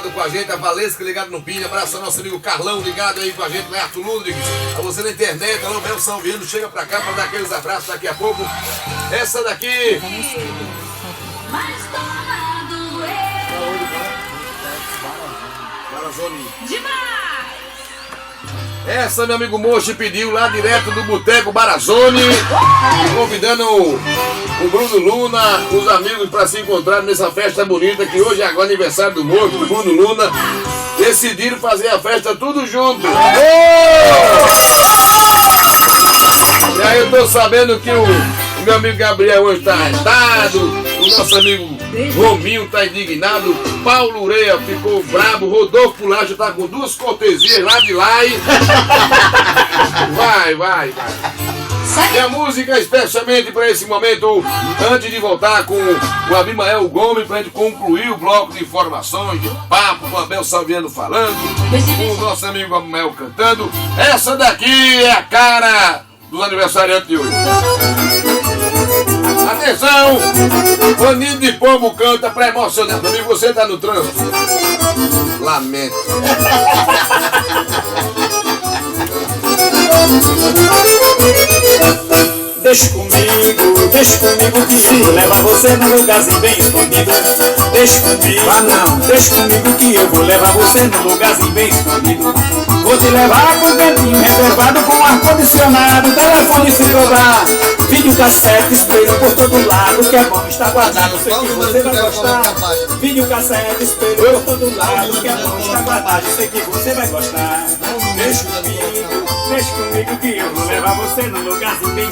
Com a gente, a Valesca ligado no Pinha, abraço ao nosso amigo Carlão ligado aí com a gente, Lerto Ludwig, a você na internet, alô Mel Salviano, chega pra cá pra dar aqueles abraços daqui a pouco. Essa daqui. Essa meu amigo Mochi pediu lá direto do Boteco Barazone, convidando o Bruno Luna, os amigos para se encontrarem nessa festa bonita que hoje é agora aniversário do Morto, do Bruno Luna. Decidiram fazer a festa tudo junto. E aí eu tô sabendo que o meu amigo Gabriel hoje tá arretado, o nosso amigo Rominho tá indignado, Paulo Ureia ficou brabo, Rodolfo Pulacho tá com duas cortesias lá de lá e... Vai. E a música especialmente para esse momento, antes de voltar com o Abimael Gomes, para a gente concluir o bloco de informações, de papo, com o Abel Salviano falando, com o nosso amigo Abimael cantando. Essa daqui é a cara dos aniversariantes de hoje. Atenção! O Ninho de Pombo canta pra emocionar. Meu amigo, você tá no trânsito? Lamento. Deixa comigo que eu vou levar você num lugarzinho bem escondido. Deixa comigo que eu vou levar você num lugarzinho bem escondido. Vou te levar pro cantinho reservado com ar-condicionado, telefone se cobrar, videocassete, espelho por todo lado, que é bom estar guardado, sei que você vai gostar. Videocassete, espelho por todo lado, que é bom estar guardado, sei que você vai gostar. Deixa comigo que eu vou levar você num lugarzinho bem